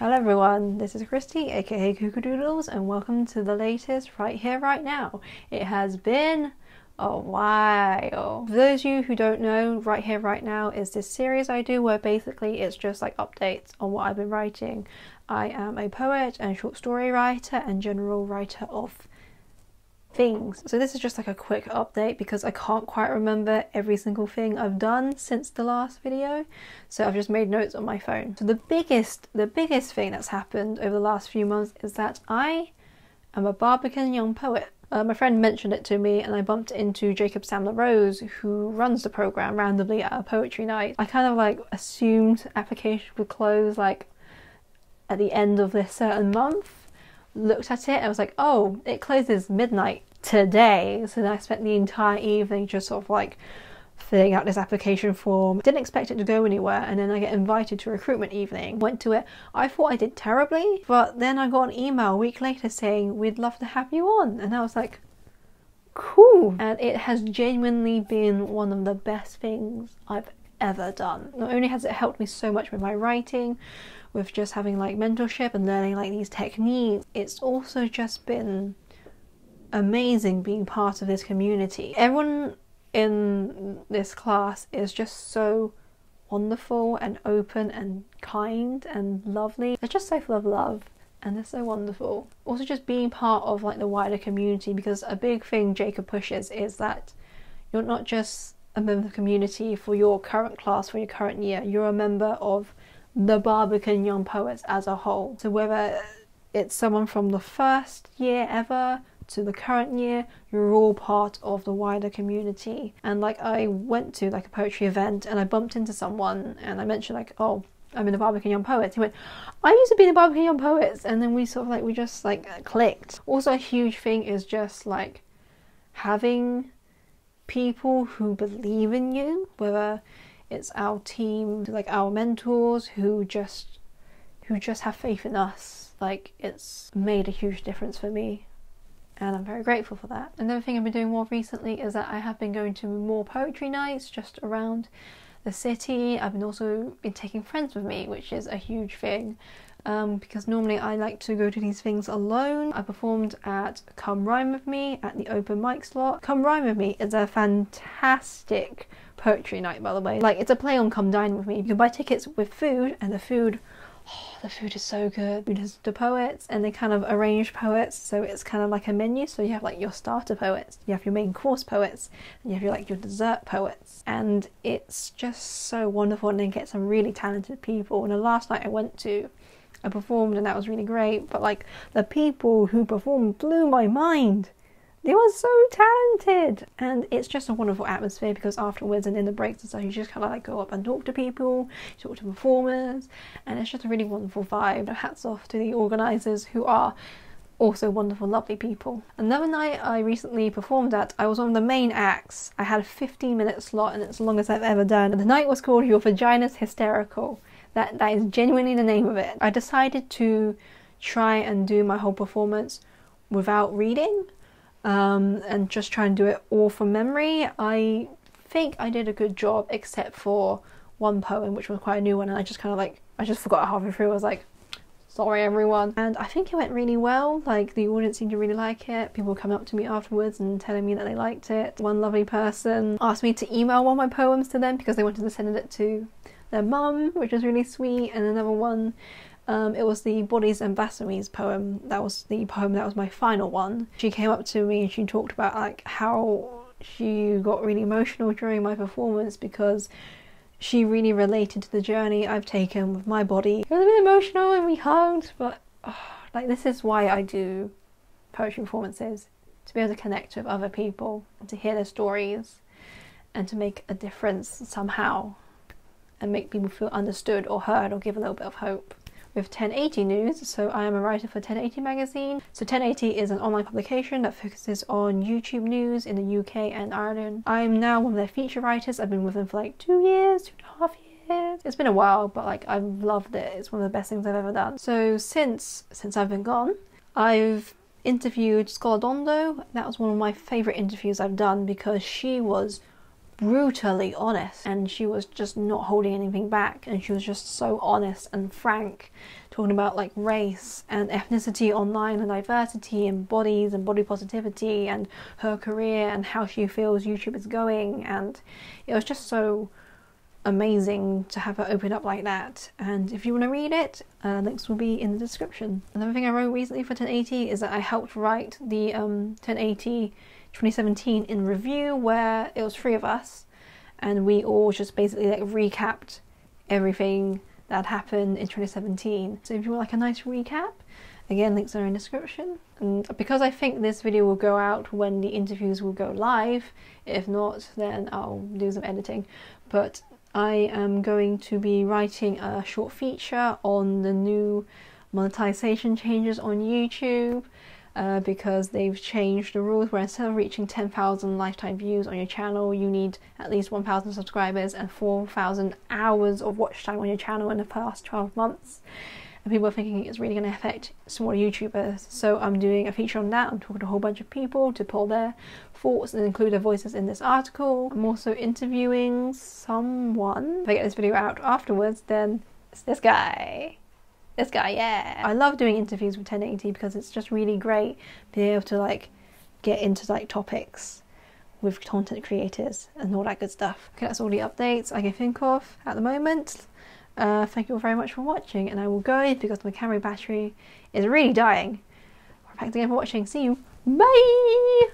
Hello everyone, this is Christy aka Kookadoodles and welcome to the latest Right Here Right Now. It has been a while. For those of you who don't know, Right Here Right Now is this series I do where basically it's just like updates on what I've been writing. I am a poet and short story writer and general writer of things. So this is just like a quick update because I can't quite remember every single thing I've done since the last video, so I've just made notes on my phone. So the biggest thing that's happened over the last few months is that I am a Barbican young poet. My friend mentioned it to me and I bumped into Jacob Samler-Rose, who runs the program randomly at a poetry night. I kind of like assumed application would close like at the end of this certain month. Looked at it and I was like, oh, it closes midnight today. So then I spent the entire evening just sort of like filling out this application form. Didn't expect it to go anywhere, and then I get invited to a recruitment evening. Went to it. I thought I did terribly, but then I got an email a week later saying we'd love to have you on, and I was like, cool. And it has genuinely been one of the best things I've ever done. Not only has it helped me so much with my writing, with just having like mentorship and learning like these techniques, it's also just been amazing being part of this community. Everyone in this class is just so wonderful and open and kind and lovely. They're just so full of love and they're so wonderful. Also just being part of like the wider community, because a big thing Jacob pushes is that you're not just a member of the community for your current class, for your current year, you're a member of the Barbican young poets as a whole. So whether it's someone from the first year ever to the current year, you're all part of the wider community. And like I went to like a poetry event and I bumped into someone and I mentioned like, oh, I'm in the Barbican Young Poets. He went, I used to be in the Barbican Young Poets, and then we sort of like, we just like clicked. Also a huge thing is just like having people who believe in you, whether it's our team, like our mentors who just have faith in us. Like, it's made a huge difference for me and I'm very grateful for that. Another thing I've been doing more recently is that I have been going to more poetry nights just around the city. I've also been taking friends with me, which is a huge thing. Because normally I like to go to these things alone. I performed at Come Rhyme With Me at the open mic slot. Come Rhyme With Me is a fantastic poetry night, by the way. Like, it's a play on Come Dine With Me. You can buy tickets with food, and the food is so good. Food is the poets, and they kind of arrange poets, so it's kind of like a menu. So you have like your starter poets, you have your main course poets, and you have your dessert poets, and it's just so wonderful. And then get some really talented people. And the last night I went to, I performed and that was really great, but like the people who performed blew my mind. They were so talented, and it's just a wonderful atmosphere because afterwards and in the breaks and stuff, you just kind of like go up and talk to people, talk to performers, and it's just a really wonderful vibe. Hats off to the organisers, who are also wonderful, lovely people. Another night I recently performed at, I was one of the main acts. I had a 15-minute slot and it's the longest I've ever done. And the night was called Your Vagina's Hysterical. That is genuinely the name of it. I decided to try and do my whole performance without reading. And just try and do it all from memory. I think I did a good job, except for one poem, which was quite a new one, and I just kind of like, I just forgot halfway through. I was like, sorry everyone. And I think it went really well. Like, the audience seemed to really like it. People coming up to me afterwards and telling me that they liked it. One lovely person asked me to email one of my poems to them because they wanted to send it to their mum, which was really sweet. And another one, it was the Bodies and Basamis poem. That was the poem that was my final one. She came up to me and she talked about like how she got really emotional during my performance because she really related to the journey I've taken with my body. It was a bit emotional and we hugged, but like, this is why I do poetry performances, to be able to connect with other people and to hear their stories and to make a difference somehow and make people feel understood or heard or give a little bit of hope. With 1080 News, so I am a writer for 1080 magazine. So 1080 is an online publication that focuses on YouTube news in the UK and Ireland. I'm now one of their feature writers. I've been with them for like 2 years, 2.5 years. It's been a while, but like, I've loved it. It's one of the best things I've ever done. So since I've been gone, I've interviewed Scoladondo. That was one of my favourite interviews I've done because she was brutally honest, and she was just not holding anything back, and she was just so honest and frank, talking about like race and ethnicity online and diversity and bodies and body positivity and her career and how she feels YouTube is going. And it was just so amazing to have her open up like that. And if you want to read it, links will be in the description. Another thing I wrote recently for 1080 is that I helped write the 1080 2017 in review, where it was 3 of us and we all just basically like recapped everything that happened in 2017. So if you want like a nice recap, again, links are in the description. And because I think this video will go out when the interviews will go live, if not then I'll do some editing, but I am going to be writing a short feature on the new monetization changes on YouTube, because they've changed the rules where instead of reaching 10,000 lifetime views on your channel, you need at least 1,000 subscribers and 4,000 hours of watch time on your channel in the past 12 months. And people are thinking it's really going to affect smaller YouTubers. So I'm doing a feature on that. I'm talking to a whole bunch of people to pull their thoughts and include their voices in this article. I'm also interviewing someone. If I get this video out afterwards, then it's this guy. This guy, yeah. I love doing interviews with 1080 because it's just really great being able to like get into like topics with content creators and all that good stuff. Okay, that's all the updates I can think of at the moment. Thank you all very much for watching, and I will go because my camera battery is really dying. Thanks again for watching. See you. Bye!